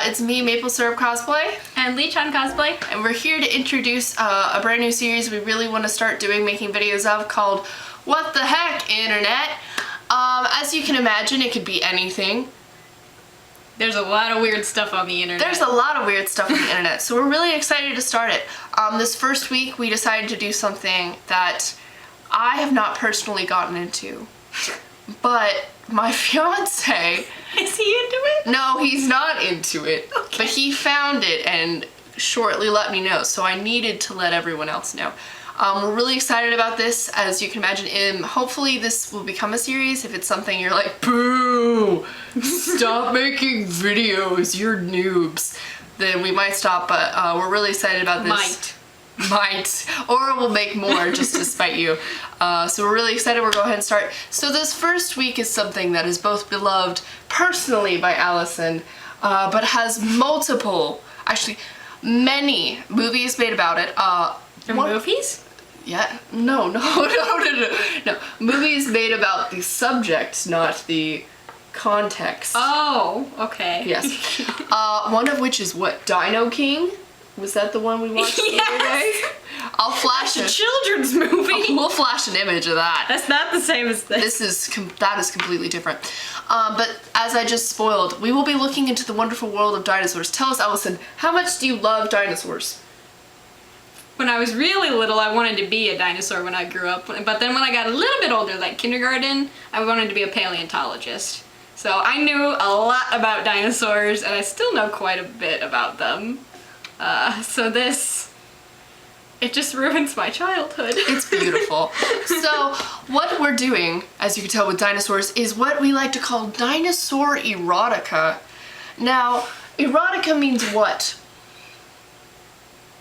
It's me, Maple Syrup Cosplay. And Lee-chan Cosplay. And we're here to introduce a brand new series we really want to start making videos of called What the Heck, Internet? As you can imagine, it could be anything. There's a lot of weird stuff on the internet. There's a lot of weird stuff on the internet, so we're really excited to start it. This first week, we decided to do something that I have not personally gotten into, but my fiance... Is he into it? No, he's not into it, okay. But he found it and shortly let me know, so I needed to let everyone else know. We're really excited about this, as you can imagine. Hopefully this will become a series. If it's something you're like, boo, stop making videos, you're noobs, then we might stop, but we're really excited about this. Might. Or we'll make more just to spite you. So we're really excited. We'll go ahead and start. So this first week is something that is both beloved personally by Allison, but has multiple, actually many movies made about it. Movies? Yeah. No. Movies made about the subject, not the context. Oh, okay. Yes. One of which is what? Dino King? Was that the one we watched the other day? I'll flash a children's movie. We'll flash an image of that. That's not the same as this. That is completely different. But as I just spoiled, we will be looking into the wonderful world of dinosaurs. Tell us, Allison, how much do you love dinosaurs? When I was really little, I wanted to be a dinosaur when I grew up. But then when I got a little bit older, like kindergarten, I wanted to be a paleontologist. So I knew a lot about dinosaurs, and I still know quite a bit about them. So it just ruins my childhood. It's beautiful. So what we're doing, as you can tell with dinosaurs, is what we like to call dinosaur erotica. Now, erotica means what?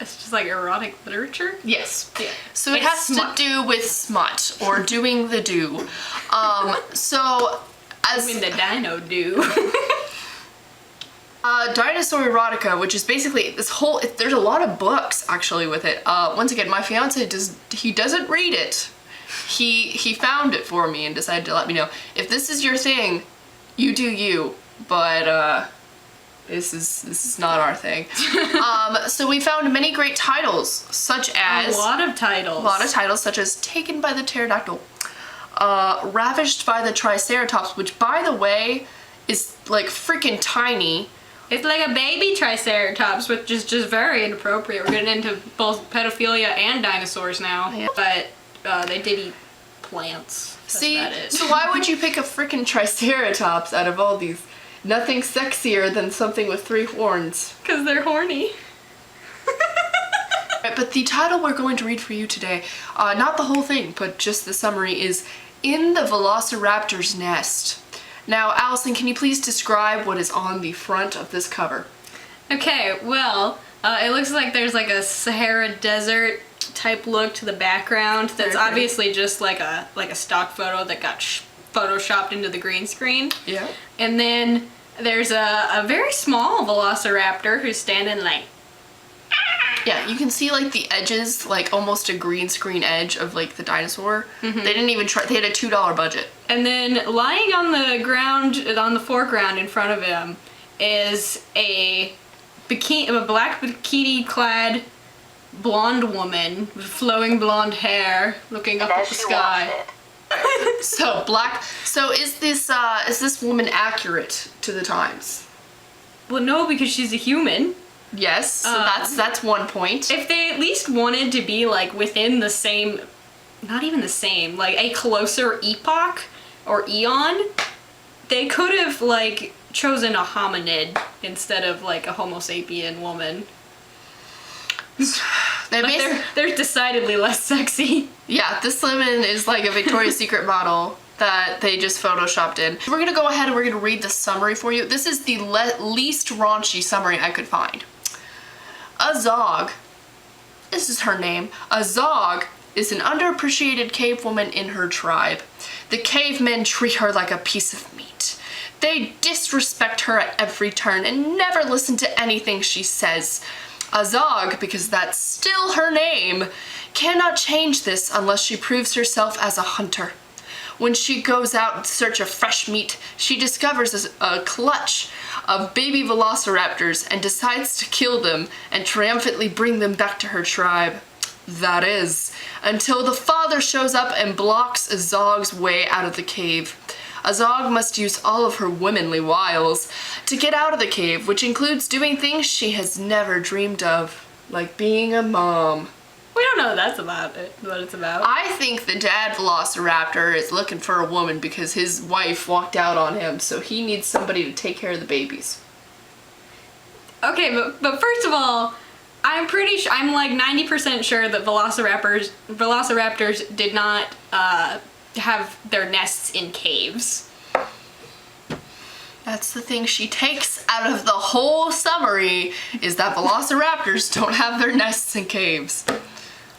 It's just like erotic literature? Yes. Yeah. So it has to do with smut, or doing the do. So as... I mean the dino do. Dinosaur erotica, which is basically this whole, there's a lot of books actually with it. Once again, my fiance doesn't read it. He found it for me and decided to let me know. If this is your thing, you do you, but this is not our thing. So we found many great titles, such as... A lot of titles, such as Taken by the Pterodactyl, Ravished by the Triceratops, which by the way, is like freaking tiny. It's like a baby Triceratops, which is just very inappropriate. We're getting into both pedophilia and dinosaurs now. Yeah. But they did eat plants. That's See, so why would you pick a freaking Triceratops out of all these? Nothing sexier than something with 3 horns. Because they're horny. Right, but the title we're going to read for you today, not the whole thing, but just the summary, is In the Velociraptor's Nest. Now, Allison, can you please describe what is on the front of this cover? Okay, well, it looks like there's like a Sahara Desert type look to the background. That's obviously just like a stock photo that got photoshopped into the green screen. Yeah. And then there's a very small Velociraptor who's standing like... Yeah, you can see like the edges, like almost a green screen edge of like the dinosaur. Mm-hmm. They didn't even try, they had a $2 budget. And then lying on the ground, on the foreground in front of him, is a black bikini clad blonde woman with flowing blonde hair looking up at the sky. So is this woman accurate to the times? Well, no, because she's a human. Yes, so that's one point. If they at least wanted to be like within the same, not even the same, like a closer epoch or eon, they could have like chosen a hominid instead of like a Homo sapien woman. They're decidedly less sexy. Yeah, this woman is like a Victoria's Secret model that they just photoshopped in. We're gonna go ahead and we're gonna read the summary for you. This is the least raunchy summary I could find. A Zog, this is her name, a Zog is an underappreciated cave woman in her tribe. The cavemen treat her like a piece of meat. They disrespect her at every turn and never listen to anything she says. A Zog, because that's still her name, cannot change this unless she proves herself as a hunter. When she goes out in search of fresh meat, she discovers a clutch of baby velociraptors and decides to kill them and triumphantly bring them back to her tribe. That is, until the father shows up and blocks Azog's way out of the cave. Azog must use all of her womanly wiles to get out of the cave, which includes doing things she has never dreamed of, like being a mom. We don't know what it's about. I think the dad velociraptor is looking for a woman because his wife walked out on him, so he needs somebody to take care of the babies. Okay, but first of all, I'm pretty sure, I'm like 90% sure that velociraptors did not have their nests in caves. That's the thing she takes out of the whole summary, is that velociraptors don't have their nests in caves.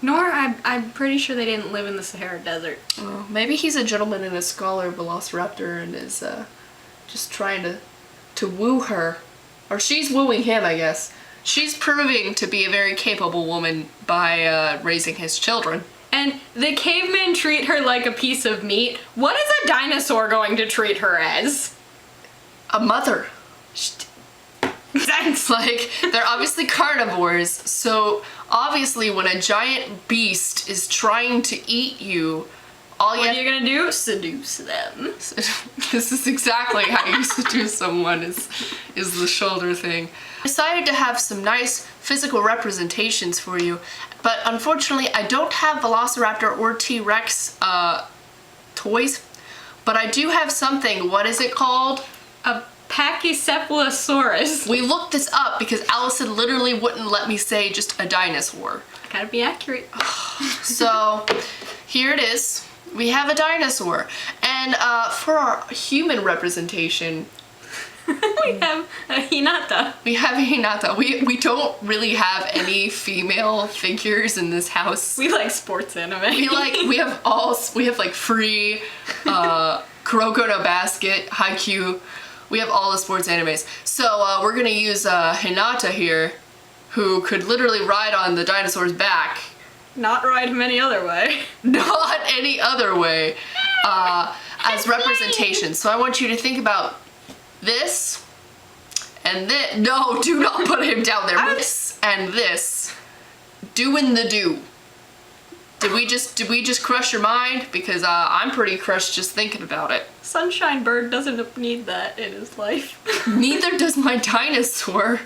Nor, I'm pretty sure they didn't live in the Sahara Desert. Well, maybe he's a gentleman and a scholar velociraptor and is just trying to woo her. Or she's wooing him, I guess. She's proving to be a very capable woman by raising his children. And the cavemen treat her like a piece of meat. What is a dinosaur going to treat her as? A mother. That's Like, they're obviously carnivores, so obviously when a giant beast is trying to eat you, what are you gonna do? Seduce them. This is exactly how you seduce someone, is the shoulder thing. I decided to have some nice physical representations for you, but unfortunately I don't have Velociraptor or T-Rex toys, but I do have something. What is it called? A Pachycephalosaurus. We looked this up because Allison literally wouldn't let me say just a dinosaur. Gotta be accurate. So here it is. We have a dinosaur. And for our human representation, we have a Hinata. We have a Hinata. We don't really have any female figures in this house. We like sports anime. We have like Free, Kuroko no Basket, Haikyuu. We have all the sports animes. So we're gonna use Hinata here, who could literally ride on the dinosaur's back. Not ride him any other way. Not any other way. As representation. So I want you to think about this and this. No, do not put him down there. This and this. Doing the do. Did we just crush your mind? Because I'm pretty crushed just thinking about it. Sunshine Bird doesn't need that in his life. Neither does my dinosaur.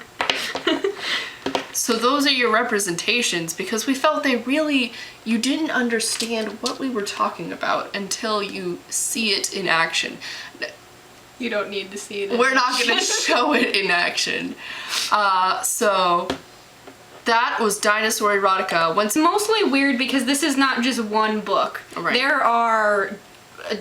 So those are your representations, because we felt you didn't understand what we were talking about until you see it in action. You don't need to see it. We're not going to show it in action. So that was Dinosaur Erotica. It's mostly weird because this is not just one book. Right. There are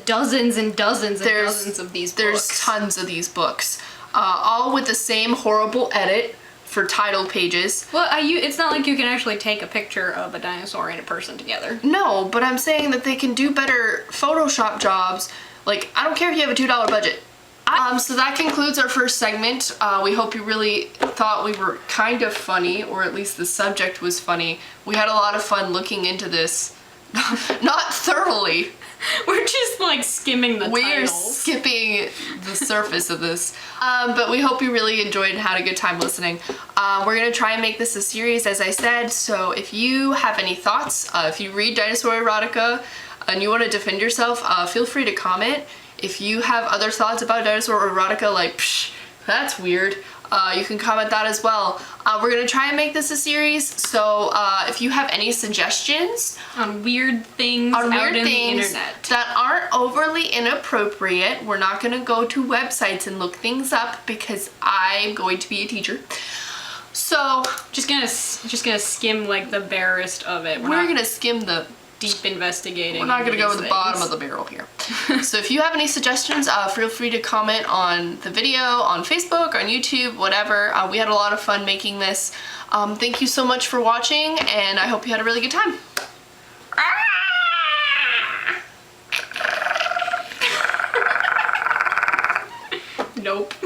dozens and dozens and dozens of these books. There's tons of these books. All with the same horrible edit for title pages. Well, it's not like you can actually take a picture of a dinosaur and a person together. No, but I'm saying that they can do better Photoshop jobs. Like, I don't care if you have a $2 budget. So that concludes our first segment. We hope you really thought we were kind of funny, or at least the subject was funny. We had a lot of fun looking into this. Not thoroughly. We're just like skimming the We're titles. skipping the surface of this. But we hope you really enjoyed and had a good time listening. We're going to try and make this a series, as I said, so if you have any thoughts, if you read Dinosaur Erotica and you want to defend yourself, feel free to comment. If you have other thoughts about Dinosaur Erotica, like, psh, that's weird, you can comment that as well. We're going to try and make this a series, so if you have any suggestions on weird things out in the internet that aren't overly inappropriate, we're not going to go to websites and look things up because I'm going to be a teacher. So just gonna skim like the barest of it. We're gonna skim the deep investigating. We're not going to go to the bottom of the barrel here. So if you have any suggestions, feel free to comment on the video, on Facebook, on YouTube, whatever. We had a lot of fun making this. Thank you so much for watching, and I hope you had a really good time. Nope.